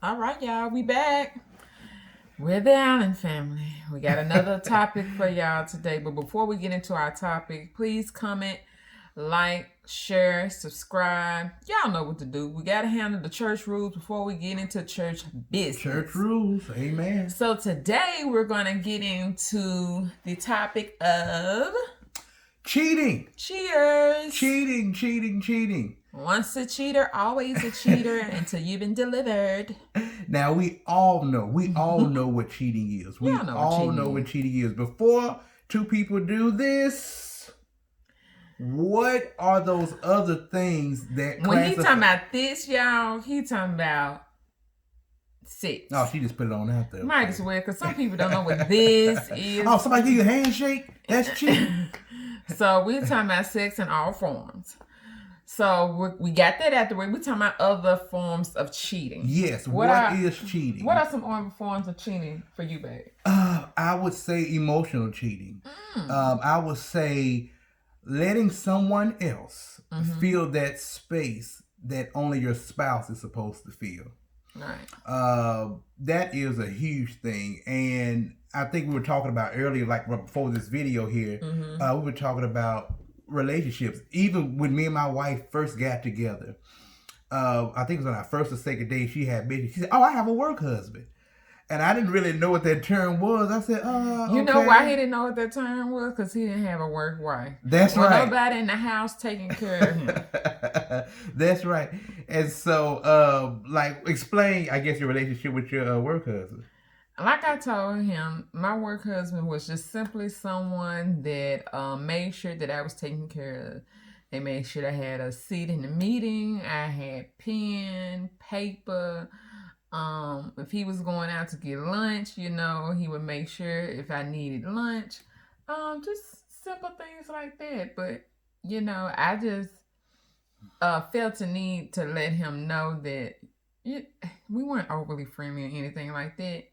All right, y'all, we back. We're the Allen family. We got another topic for y'all today. But before we get into our topic, please comment, like, share, subscribe. Y'all know what to do. We got to handle the church rules before we get into church business. Church rules, amen. So today we're going to get into the topic of cheating. Cheaters. Cheating. Once a cheater, always a cheater until you've been delivered. Now we all know what cheating is. We all know what cheating is. Before two people do this, what are those other things that when he talking about this, y'all, he talking about sex. Oh, she just put it on out there. Might as well, because some people don't know what this is. Oh, somebody give you a handshake? That's cheating. So we're talking about sex in all forms. So we got that out the way. We're talking about other forms of cheating. Yes. What is cheating? What are some other forms of cheating for you, babe? I would say emotional cheating. I would say letting someone else feel that space that only your spouse is supposed to feel. Right. That is a huge thing. And I think we were talking about earlier, like before this video here, we were talking about relationships. Even when me and my wife first got together, I think it was on our first or second date, she had mentioned, she said, "Oh, I have a work husband." And I didn't really know what that term was. I said, You know why he didn't know what that term was? Because he didn't have a work wife. That's right. Nobody in the house taking care of him. That's right. And so, explain, I guess, your relationship with your work husband. Like I told him, my work husband was just simply someone that made sure that I was taken care of. They made sure I had a seat in the meeting. I had pen, paper. If he was going out to get lunch, he would make sure if I needed lunch. Just simple things like that. But, I just felt the need to let him know that we weren't overly friendly or anything like that.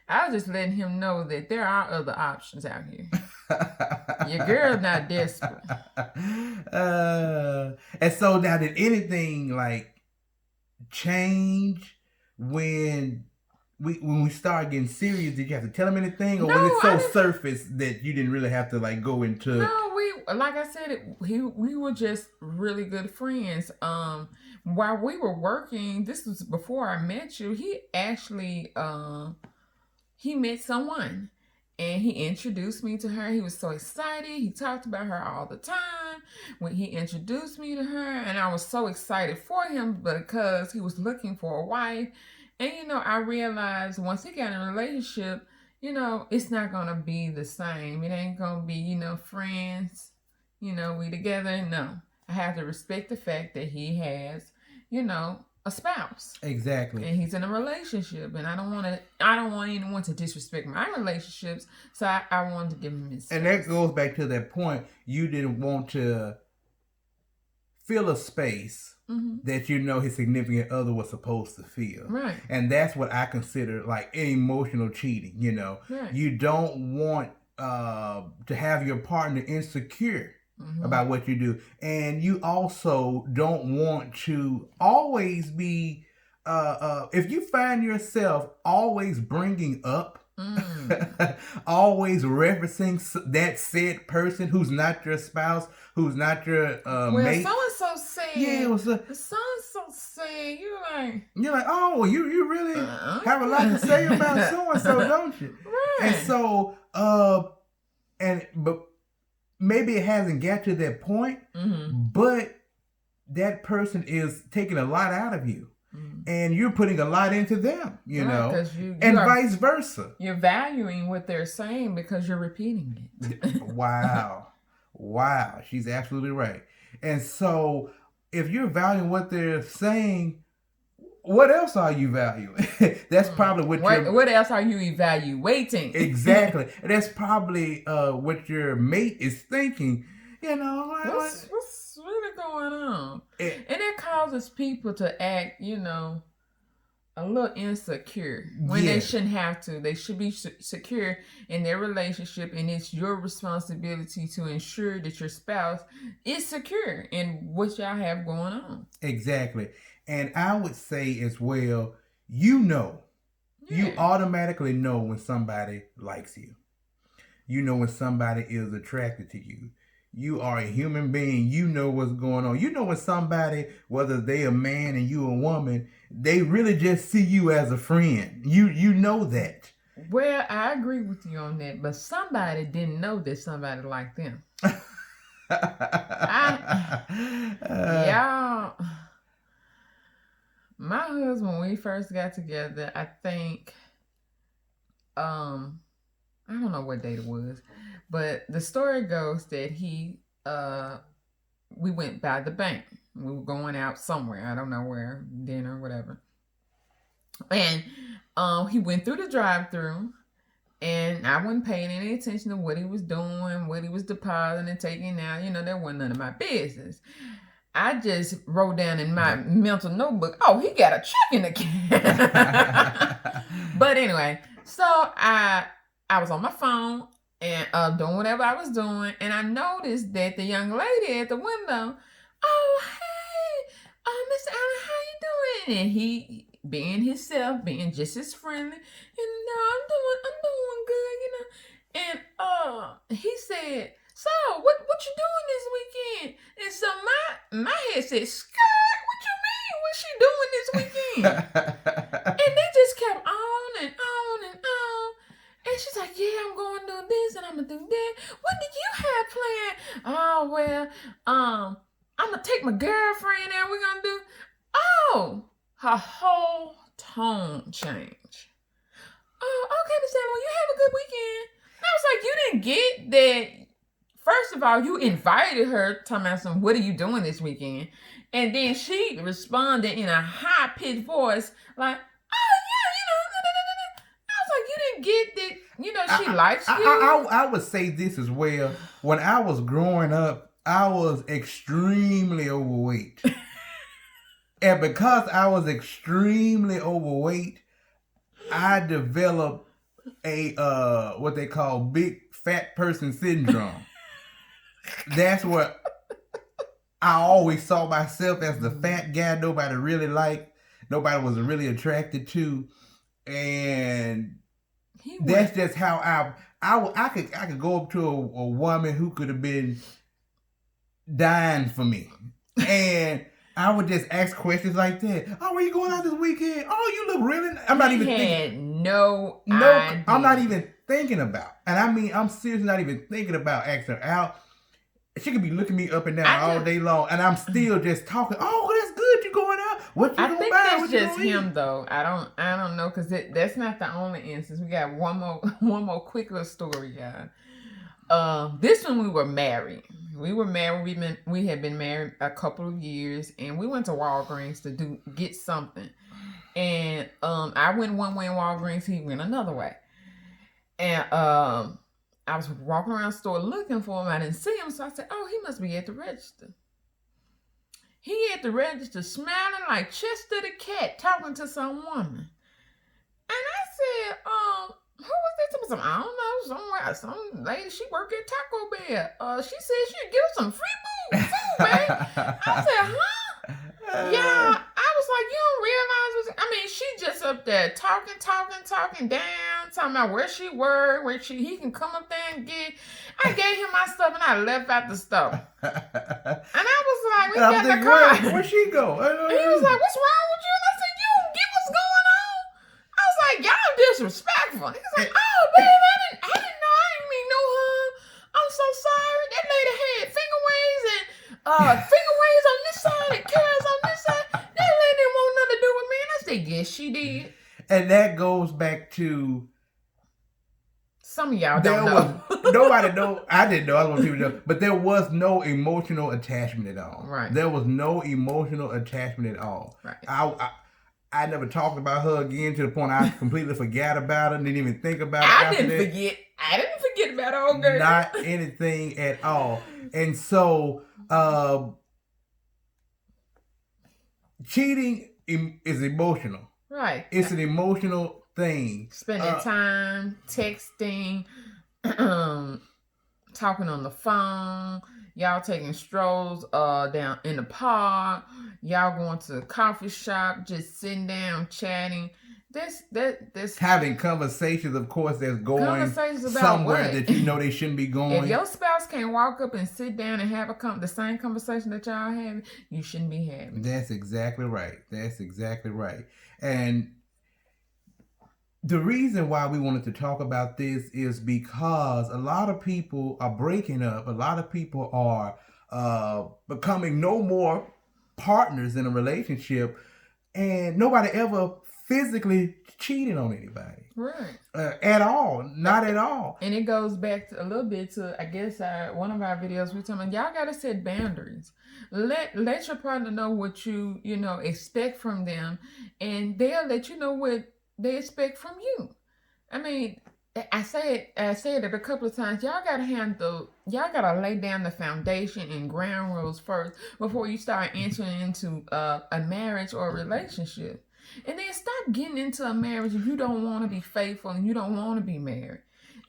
I was just letting him know that there are other options out here. Your girl's not desperate. And so now, did anything change when we started getting serious? Did you have to tell him anything, or was it so surface that you didn't really have to go into? No, like I said, we were just really good friends. While we were working, this was before I met you. He actually he met someone and he introduced me to her. He was so excited. He talked about her all the time when he introduced me to her. And I was so excited for him because he was looking for a wife. And, I realized once he got in a relationship, it's not going to be the same. It ain't going to be, friends, we together. No, I have to respect the fact that he has, a spouse. Exactly. And he's in a relationship, and I don't want anyone to disrespect my relationships, so I wanted to give him his space. And that goes back to that point. You didn't want to fill a space that his significant other was supposed to feel. Right. And that's what I consider emotional cheating, Right. You don't want to have your partner insecure about what you do. And you also don't want to always be, if you find yourself always bringing up, always referencing that said person who's not your spouse, who's not your mate. So-and-so said. Yeah, it was so-and-so said. You're like, oh, you really have a lot to say about so-and-so, don't you? Right. And so, but maybe it hasn't got to that point, but that person is taking a lot out of you. And you're putting a lot into them, you know, and vice versa. You're valuing what they're saying because you're repeating it. Wow. She's absolutely right. And so if you're valuing what they're saying, what else are you valuing? That's probably what else are you evaluating? Exactly. That's probably what your mate is thinking. What's really going on? And it causes people to act, a little insecure when they shouldn't have to. They should be secure in their relationship, and it's your responsibility to ensure that your spouse is secure in what y'all have going on. Exactly. And I would say as well, you know, you Yeah. automatically know when somebody likes you. You know when somebody is attracted to you. You are a human being. You know what's going on. You know when somebody, whether they a man and you a woman, they really just see you as a friend. You know that. Well, I agree with you on that, but somebody didn't know that somebody liked them. I, y'all, my husband, when we first got together, I think, I don't know what date it was, but the story goes that we went by the bank. We were going out somewhere. I don't know where, dinner, whatever. And he went through the drive-through, and I wasn't paying any attention to what he was doing, what he was depositing and taking out. That wasn't none of my business. I just wrote down in my mental notebook, oh, he got a checking account. But anyway, so I was on my phone and doing whatever I was doing, and I noticed that the young lady at the window, oh, hey, Mr. Allen, how you doing? And he, being himself, being just as friendly, I'm doing good, And he said, so what you doing this weekend? And so my head said, skirt, what you mean? What's she doing this weekend? And they just kept on and on and on. And she's like, yeah, I'm going to do this and I'm going to do that. What did you have planned? Oh, well, I'm going to take my girlfriend and we're going to do. Oh, her whole tone changed. Oh, okay, Miss Allen, well, you have a good weekend. And I was like, you didn't get that. First of all, you invited her, talking about some, what are you doing this weekend? And then she responded in a high-pitched voice, like, oh, yeah, I was like, you didn't get that, she likes you. I would say this as well. When I was growing up, I was extremely overweight. And because I was extremely overweight, I developed a what they call big fat person syndrome. That's what I always saw myself as the fat guy nobody really liked, nobody was really attracted to, and that's just how I could go up to a woman who could have been dying for me, and I would just ask questions like that. Oh, where you going out this weekend? Oh, you look really. I'm not even thinking. No idea. I'm not even thinking about. And I mean, I'm seriously not even thinking about asking her out. She could be looking me up and down all day long, and I'm still just talking. Oh, that's good. You going out? What you going to buy? I think that's just him, though. I don't know, because that's not the only instance. We got one more quick little story, y'all. This one we were married. We were married. We had been married a couple of years, and we went to Walgreens to get something. And I went one way in Walgreens. He went another way. And I was walking around the store looking for him. I didn't see him, so I said, "Oh, he must be at the register." He at the register, smiling like Chester the cat, talking to some woman. And I said, who was that? I don't know, some lady, she worked at Taco Bell. She said she'd give some free food, man. I said, huh? Yeah, I was like, you don't realize she just up there talking down, talking about where she worked, he can come up there and get. I gave him my stuff and I left out the store. And I was like, we got the car. Where'd she go? And he was like, what's wrong with you? And I said, you don't get what's going on. I was like, y'all disrespectful. He was like, oh, babe, I didn't know. I didn't mean no harm. I'm so sorry. That lady had finger waves and finger waves on this side and curls on this side. That lady didn't want nothing to do with me. And I said, yes, she did. And that goes back to some of y'all don't know. Nobody know. I didn't know. I don't want people to know. But there was no emotional attachment at all. Right. There was no emotional attachment at all. Right. I never talked about her again to the point I completely forgot about her. Didn't even think about her. I didn't forget about her, old girl. Not anything at all. And so, cheating is emotional. Right. It's an emotional thing. Spending time, texting, talking on the phone, y'all taking strolls down in the park, y'all going to a coffee shop, just sitting down, chatting. That's having conversations, of course, that's going conversations about somewhere what? that you know they shouldn't be If going. your spouse can't walk up and sit down and have the same conversation that y'all having, you shouldn't be having. That's exactly right. That's exactly right. And the reason why we wanted to talk about this is because a lot of people are breaking up. A lot of people are becoming no more partners in a relationship, and nobody ever physically cheated on anybody. Right. At all. Not at all. And it goes back to, a little bit to, I guess, one of our videos we talking about, y'all got to set boundaries. Let your partner know what you expect from them, and they'll let you know what they expect from you. I mean, I said it a couple of times. Y'all gotta lay down the foundation and ground rules first before you start entering into a marriage or a relationship. And then stop getting into a marriage if you don't want to be faithful and you don't want to be married.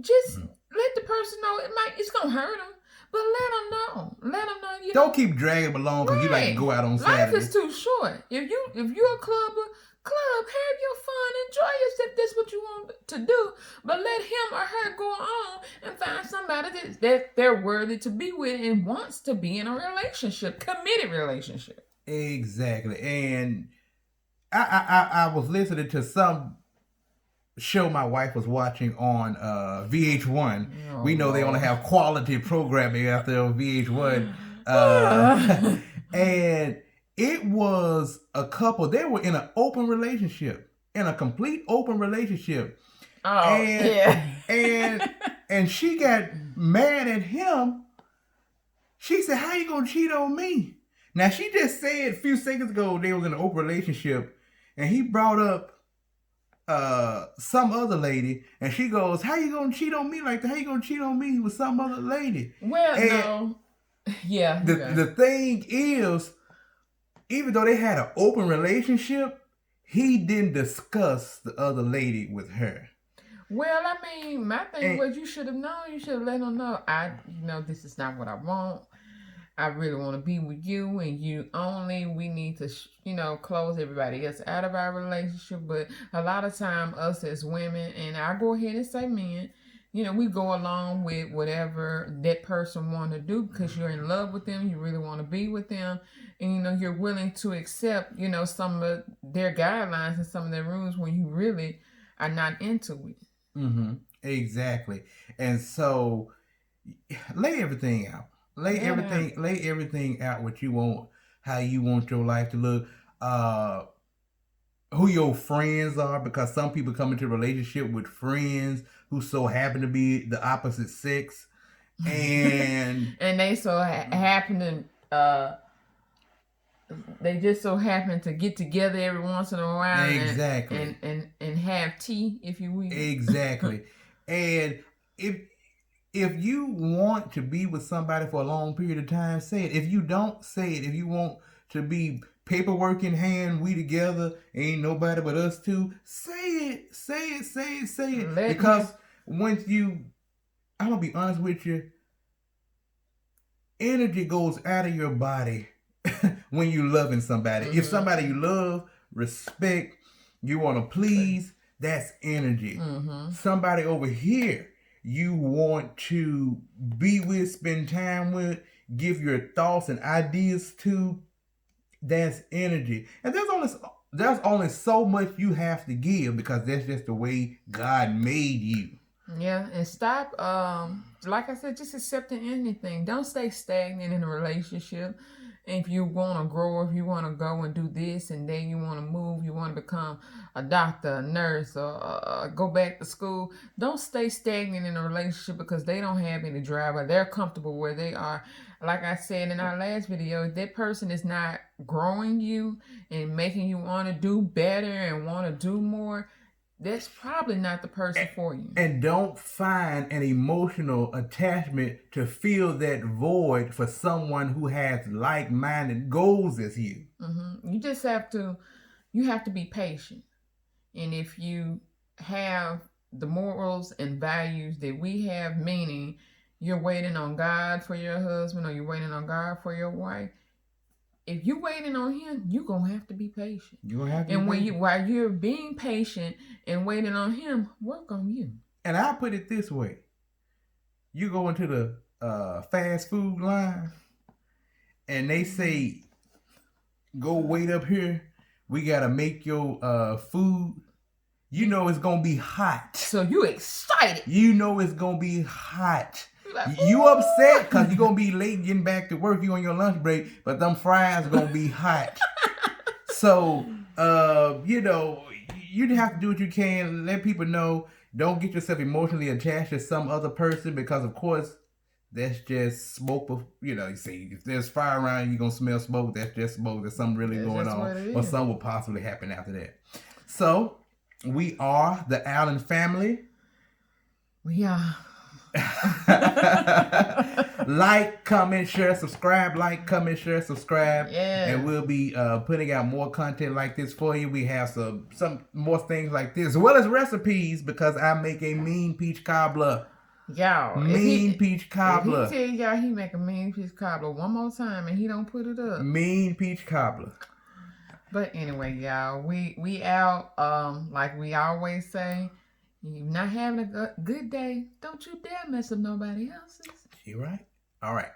Just let the person know it's gonna hurt them, but let them know. Let them know. Don't keep dragging them along because you like to go out on Saturday. Life is too short. If you're a clubber, have your fun, enjoy yourself. That's what you want to do. But let him or her go on and find somebody that they're worthy to be with and wants to be in a relationship, committed relationship. Exactly. And I was listening to some show my wife was watching on VH1. Oh, we know Lord. They only have quality programming out there on VH1. And it was a couple. They were in an open relationship, in a complete open relationship. Oh, yeah. And she got mad at him. She said, "How you gonna cheat on me?" Now she just said a few seconds ago they was in an open relationship, and he brought up some other lady, and she goes, "How you gonna cheat on me like that? How you gonna cheat on me with some other lady?" Well, and no. Yeah. The thing is, even though they had an open relationship, he didn't discuss the other lady with her. Well, I mean, my thing was you should have known. You should have let them know. This is not what I want. I really want to be with you and you only. We need to, close everybody else out of our relationship. But a lot of time, us as women, and I go ahead and say men, we go along with whatever that person want to do because you're in love with them. You really want to be with them. And, you're willing to accept, some of their guidelines and some of their rules when you really are not into it. Mm-hmm. Exactly. And so lay everything out. Lay everything out what you want, how you want your life to look, who your friends are, because some people come into a relationship with friends who so happen to be the opposite sex, and and they so happen to they just so happen to get together every once in a while. Exactly. And have tea, if you will. Exactly. And if you want to be with somebody for a long period of time, say it. If you don't, say it. If you want to be paperwork in hand, we together, ain't nobody but us two, say it. Say it. Because once I'm going to be honest with you, energy goes out of your body when you loving somebody. Mm-hmm. If somebody you love, respect, you want to please, that's energy. Mm-hmm. Somebody over here you want to be with, spend time with, give your thoughts and ideas to, that's energy. And there's only so much you have to give because that's just the way God made you. Yeah, and stop, like I said, just accepting anything. Don't stay stagnant in a relationship. If you want to grow, if you want to go and do this, and then you want to move, you want to become a doctor, a nurse, or go back to school, don't stay stagnant in a relationship because they don't have any drive or they're comfortable where they are. Like I said in our last video, if that person is not growing you and making you want to do better and want to do more, that's probably not the person for you. And don't find an emotional attachment to fill that void for someone who has like-minded goals as you. Mm-hmm. You just have to be patient. And if you have the morals and values that we have, meaning you're waiting on God for your husband or you're waiting on God for your wife, if you waiting on him, you gonna have to be patient. You gonna have to. And while you're being patient and waiting on him, work on you. And I'll put it this way: you go into the fast food line, and they say, "Go wait up here. We gotta make your food." You know it's gonna be hot. So you excited. You know it's gonna be hot. Like, you upset because you're gonna be late getting back to work. You on your lunch break, but them fries gonna be hot. So you know, you have to do what you can. Let people know. Don't get yourself emotionally attached to some other person because, of course, that's just smoke. You know, you see, if there's fire around, you're gonna smell smoke. That's just smoke. There's something really going on, or something will possibly happen after that. So. We are the Allen family. We are. Like, comment, share, subscribe. Like, comment, share, subscribe. Yeah. And we'll be putting out more content like this for you. We have some more things like this, as well as recipes, because I make a mean peach cobbler. Y'all. Mean peach cobbler. If he tell y'all he make a mean peach cobbler one more time and he don't put it up. Mean peach cobbler. But anyway, y'all, we out. Like we always say, you're not having a good day, don't you dare mess up nobody else's. You right? All right.